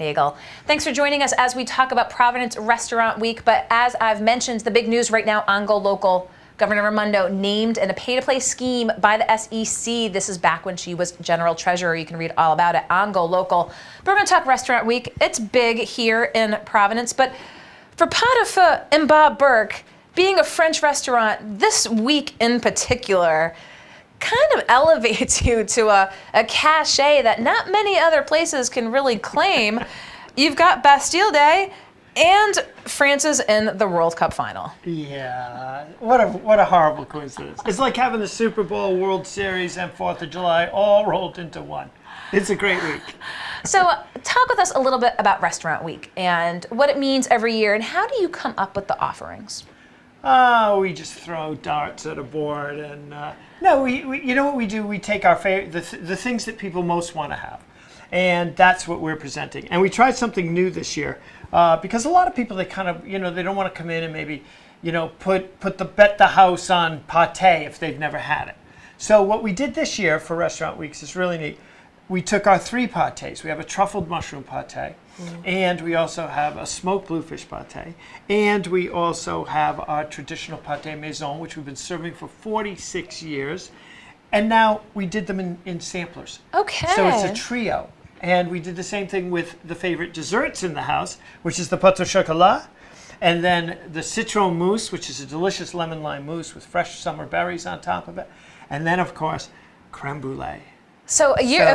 Eagle. Thanks for joining us as we talk about Providence Restaurant Week. But as I've mentioned, the big news right now on GoLocal, Governor Raimondo named in a pay-to-play scheme by the SEC. This is back when she was General Treasurer. You can read all about it on GoLocal. But we're going to talk Restaurant Week. It's big here in Providence. But for Pot au Feu and Bob Burke, being a French restaurant this week in particular kind of elevates you to a cachet that not many other places can really claim. You've got Bastille Day and France is in the World Cup final. Yeah, what a horrible coincidence. It's like having the Super Bowl, World Series, and 4th of July all rolled into one. It's a great week. So talk with us a little bit about Restaurant Week and what it means every year, and how do you come up with the offerings? We just throw darts at a board, and no, we you know what we do? We take our favorite, the things that people most want to have, and that's what we're presenting. And we tried something new this year because a lot of people, they kind of, they don't want to come in and maybe, bet the house on pâté if they've never had it. So what we did this year for Restaurant Weeks is really neat. We took our 3 pâtés. We have a truffled mushroom pâté, and we also have a smoked bluefish pâté, and we also have our traditional pâté maison, which we've been serving for 46 years. And now we did them in samplers. Okay. So it's a trio. And we did the same thing with the favorite desserts in the house, which is the pâte au chocolat, and then the citron mousse, which is a delicious lemon lime mousse with fresh summer berries on top of it. And then, of course, creme brulee. So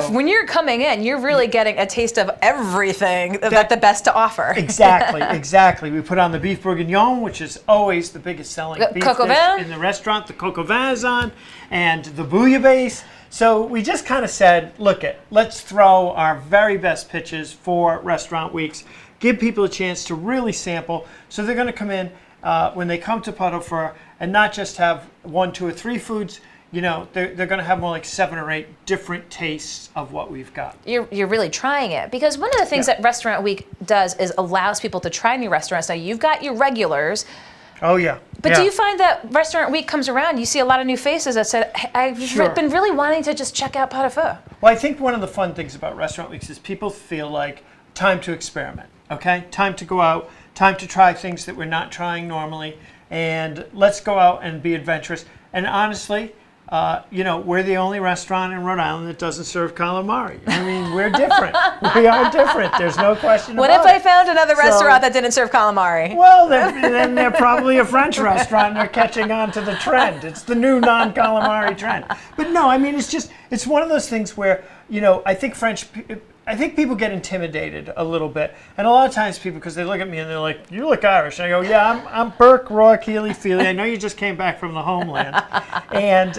when you're coming in, you're really getting a taste of everything that the best to offer. Exactly. We put on the beef bourguignon, which is always the biggest selling beef dish in the restaurant. The coq au vin is on, and the bouillabaisse. So we just kind of said, let's throw our very best pitches for Restaurant Weeks, give people a chance to really sample. So they're going to come in when they come to Pot au Feu and not just have 1, 2, or 3 foods. They're going to have more like 7 or 8 different tastes of what we've got. You're really trying it, because one of the things that Restaurant Week does is allows people to try new restaurants. Now, you've got your regulars. Oh, yeah. But do you find that Restaurant Week comes around, you see a lot of new faces that said, hey, I've been really wanting to just check out Pot au Feu? Well, I think one of the fun things about Restaurant Weeks is people feel like time to experiment, okay? Time to go out, time to try things that we're not trying normally, and let's go out and be adventurous. And honestly, we're the only restaurant in Rhode Island that doesn't serve calamari. I mean, we're different. We are different. There's no question about it. What if I found another restaurant that didn't serve calamari? Well, then they're probably a French restaurant and they're catching on to the trend. It's the new non-calamari trend. But no, I mean, it's one of those things where, I think people get intimidated a little bit. And a lot of times people, because they look at me and they're like, you look Irish. And I go, yeah, I'm Burke, Roy, Keely, Feely. I know you just came back from the homeland. And,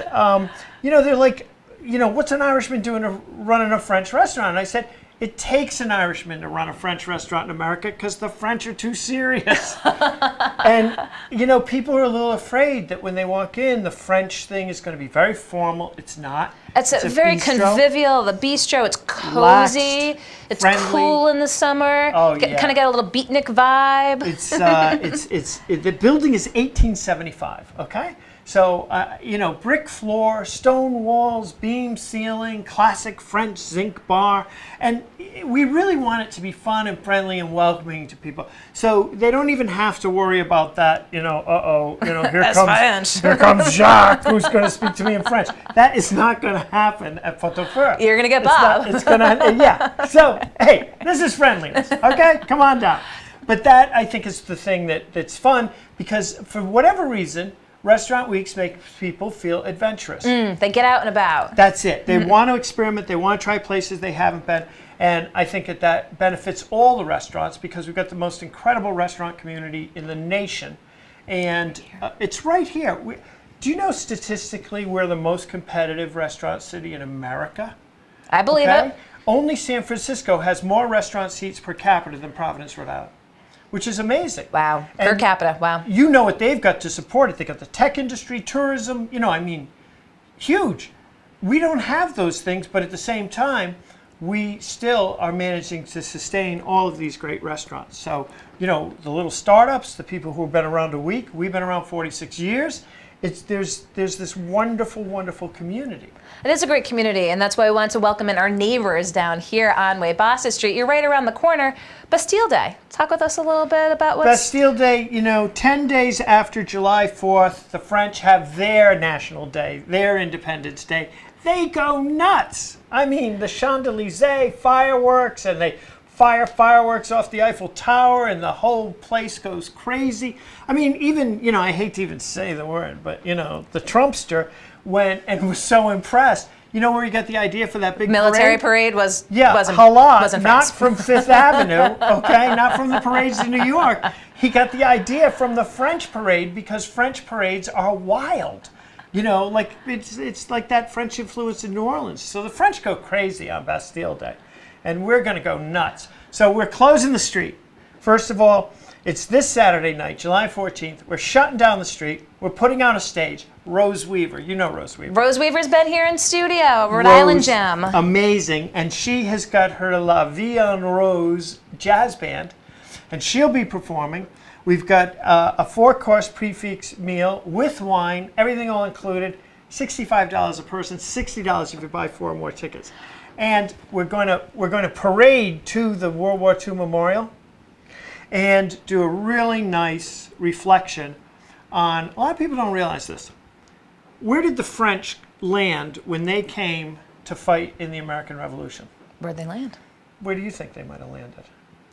they're like, what's an Irishman doing running a French restaurant? And I said, it takes an Irishman to run a French restaurant in America because the French are too serious. And, people are a little afraid that when they walk in, the French thing is going to be very formal. It's not. It's a very bistro. Convivial. The bistro, it's cozy. Relaxed, it's friendly. Cool in the summer. Oh, yeah. Kind of got a little beatnik vibe. The building is 1875, okay? So, brick floor, stone walls, beam ceiling, classic French zinc bar. And we really want it to be fun and friendly and welcoming to people. So they don't even have to worry about that, here comes Jacques, who's going to speak to me in French. That is not going to happen at Pot au Feu. You're going to get Bob. Yeah. So, hey, this is friendliness, okay? Come on down. But that, I think, is the thing that's fun, because for whatever reason, Restaurant Weeks make people feel adventurous. They get out and about. That's it. They want to experiment. They want to try places they haven't been. And I think that benefits all the restaurants, because we've got the most incredible restaurant community in the nation. And it's right here. Do you know statistically we're the most competitive restaurant city in America? I believe it. Only San Francisco has more restaurant seats per capita than Providence, Rhode Island, which is amazing. Wow. Per capita. Wow. You know what they've got to support it. They've got the tech industry, tourism, huge. We don't have those things, but at the same time, we still are managing to sustain all of these great restaurants. So, the little startups, the people who have been around a week, we've been around 46 years, there's this wonderful, wonderful community. It is a great community, and that's why we want to welcome in our neighbors down here on Way Boston Street. You're right around the corner. Bastille Day. Talk with us a little bit about what's... Bastille Day, 10 days after July 4th, the French have their National Day, their Independence Day. They go nuts. I mean, the Champs-Élysées, fireworks, and they fire fireworks off the Eiffel Tower, and the whole place goes crazy. I mean, even, I hate to even say the word, but, the Trumpster went and was so impressed. You know where he got the idea for that big military parade was? Yeah, wasn't not from Fifth Avenue, okay, not from the parades in New York. He got the idea from the French parade because French parades are wild. Like it's like that French influence in New Orleans. So the French go crazy on Bastille Day, and we're going to go nuts. So we're closing the street. First of all, it's this Saturday night, July 14th. We're shutting down the street. We're putting out a stage. Rose Weaver, you know Rose Weaver. Rose Weaver's been here in studio, Rhode Island Gem. Amazing. And she has got her La Vie en Rose jazz band, and she'll be performing. We've got a 4-course prefix meal with wine, everything all included, $65 a person, $60 if you buy 4 or more tickets. And we're going to parade to the World War II Memorial and do a really nice reflection on, a lot of people don't realize this. Where did the French land when they came to fight in the American Revolution? Where'd they land? Where do you think they might have landed?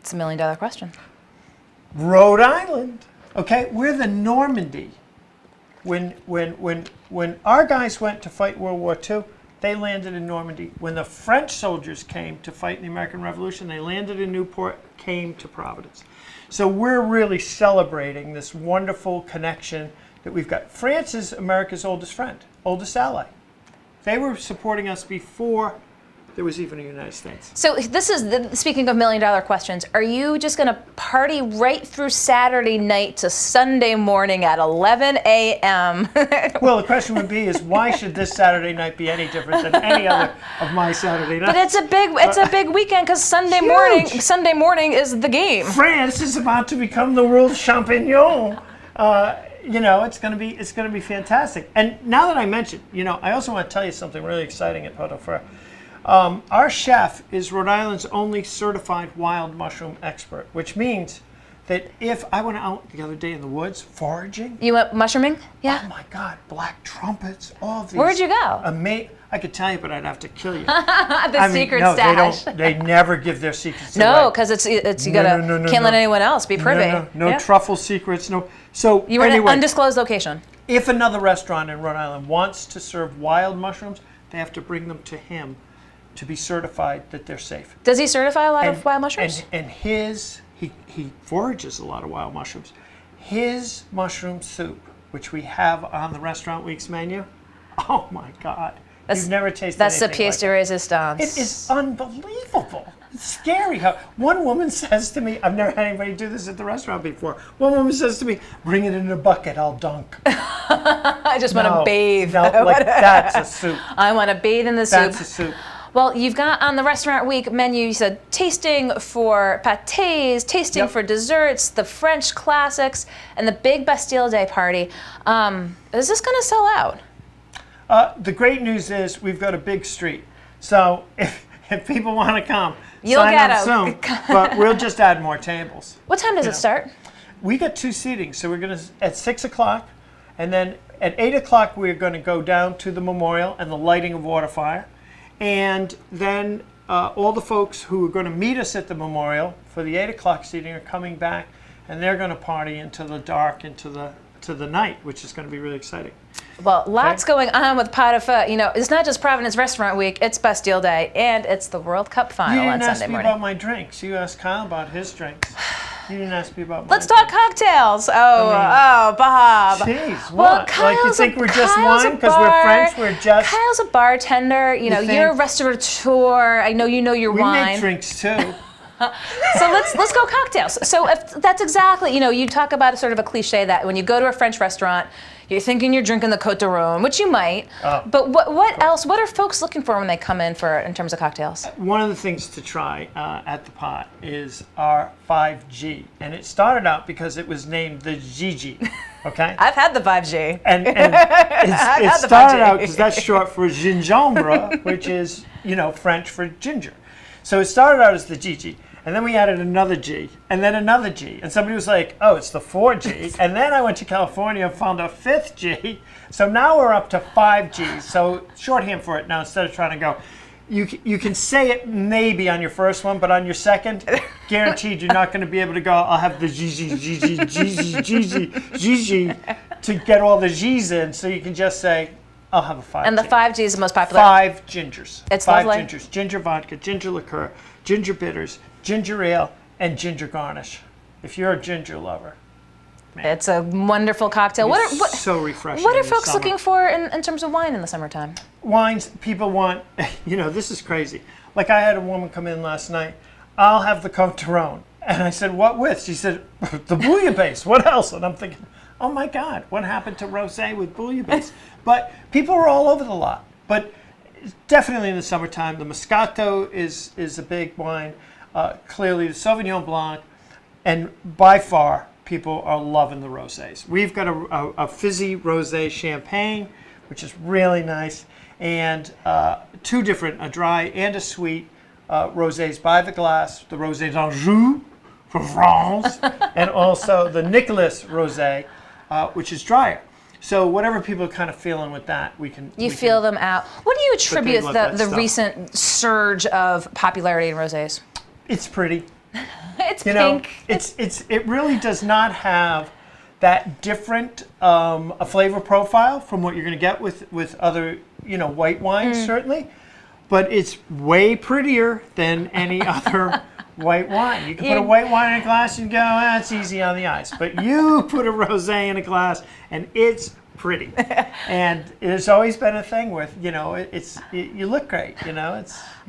It's $1 million question. Rhode Island. Okay, we're the Normandy. When our guys went to fight World War II, they landed in Normandy. When the French soldiers came to fight in the American Revolution, they landed in Newport, came to Providence. So we're really celebrating this wonderful connection that we've got. France is America's oldest friend, oldest ally. They were supporting us before there was even a United States. So this is, speaking of $1 million questions, are you just going to party right through Saturday night to Sunday morning at 11 a.m.? Well, the question would be is why should this Saturday night be any different than any other of my Saturday nights? But it's a big weekend because Sunday morning is the game. France is about to become the world champignon. It's going to be fantastic. And now that I mentioned, I also want to tell you something really exciting at Pot au Feu. Our chef is Rhode Island's only certified wild mushroom expert, which means that if I went out the other day in the woods foraging. You went mushrooming? Yeah. Oh my God, black trumpets, all these. Where'd you go? I could tell you, but I'd have to kill you. Secret no, stash. They never give their secrets away. No, because it's you can't let anyone else be privy. No truffle secrets. No. So you were in an undisclosed location. If another restaurant in Rhode Island wants to serve wild mushrooms, they have to bring them to him to be certified that they're safe. Does he certify a lot of wild mushrooms? And he forages a lot of wild mushrooms. His mushroom soup, which we have on the Restaurant Week's menu, oh my God. You've never tasted that's anything the pièce de résistance. It is unbelievable. It's scary how one woman says to me, I've never had anybody do this at the restaurant before. One woman says to me, bring it in a bucket, I'll dunk. I just want to bathe. No, like that's a soup. I want to bathe in the soup. That's a soup. Well, you've got on the Restaurant Week menu, you said tasting for pâtés, tasting for desserts, the French classics, and the big Bastille Day party. Is this going to sell out? The great news is we've got a big street. So if people want to come, you'll sign get up soon. But we'll just add more tables. What time does it start? We got 2 seatings. So we're going to, at 6 o'clock, and then at 8 o'clock, we're going to go down to the memorial and the lighting of water fire. And then all the folks who are going to meet us at the memorial for the 8 o'clock seating are coming back, and they're going to party into the dark, into the night, which is going to be really exciting. Well, lots going on with Pot au Feu. It's not just Providence Restaurant Week, it's Bastille Day, and it's the World Cup final on Sunday morning. You didn't ask me about my drinks. You asked Kyle about his drinks. You didn't ask me about mine. Let's talk cocktails. Bob. Jeez, what? Like you think we're just wine because we're French? We're just. Kyle's a bartender. You're a restaurateur. I know you know your wine. We make drinks too. So let's go cocktails. So if that's exactly, you talk about a sort of a cliche that when you go to a French restaurant, You're thinking you're drinking the Côte de Rhone, which you might. But what else? What are folks looking for when they come in in terms of cocktails? One of the things to try at the pot is our 5G, and it started out because it was named the Gigi. Okay. I've had the 5G. And it started out because that's short for gingembre, which is French for ginger. So it started out as the Gigi. And then we added another G, and then another G. And somebody was like, oh, it's the 4G. And then I went to California and found a 5th G. So now we're up to 5G. So shorthand for it now, instead of trying to go, you can say it maybe on your first one, but on your second, guaranteed you're not going to be able to go, I'll have the Gigi to get all the G's in. So you can just say, I'll have a 5G. And the 5G is the most popular? 5 gingers. It's 5 lovely. gingers. Ginger vodka, ginger liqueur, ginger bitters, ginger ale, and ginger garnish. If you're a ginger lover. Man. It's a wonderful cocktail. So refreshing. What are in the folks summer. looking for in terms of wine in the summertime? Wines, people want, this is crazy. Like I had a woman come in last night, I'll have the Côte de Rhone. And I said, what with? She said, the bouillabaisse. What else? And I'm thinking, oh my God, what happened to rosé with bouillabaisse? But people are all over the lot. But definitely in the summertime, the Moscato is a big wine. Clearly the Sauvignon Blanc, and by far, people are loving the rosés. We've got a fizzy rosé champagne, which is really nice, and 2 different, a dry and a sweet rosés by the glass, the Rosé d'Anjou from France, and also the Nicolas rosé, which is drier. So whatever people are kind of feeling with that, we can. You feel them out. What do you attribute love that the stuff. recent surge of popularity in rosés? It's pretty. It's pink. It really does not have that different a flavor profile from what you're going to get with other white wines certainly, but it's way prettier than any other white wine. You can put a white wine in a glass and go, that's easy on the eyes. But you put a rosé in a glass and it's pretty. And it's always been a thing with, you look great,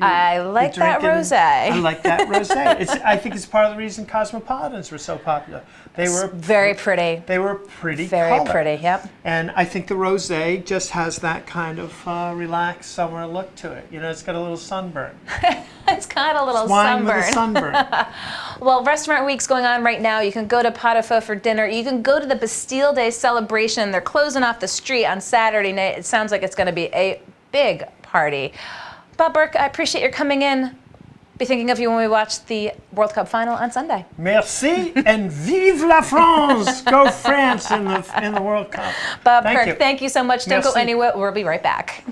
I like that rosé. I like that rosé. I think it's part of the reason Cosmopolitans were so popular. They were very pretty. They were pretty Very color. pretty, yep. And I think the rosé just has that kind of relaxed summer look to it. It's got a little sunburn. It's got a little Wine sunburn. with a sunburn. Well, Restaurant Week's going on right now. You can go to Pot au Feu for dinner. You can go to the Bastille Day celebration. They're closing off the street on Saturday night. It sounds like it's going to be a big party. Bob Burke, I appreciate your coming in. Be thinking of you when we watch the World Cup final on Sunday. Merci and vive la France! Go France in the World Cup. Bob Burke, thank you so much. Don't go Merci. anywhere. We'll be right back.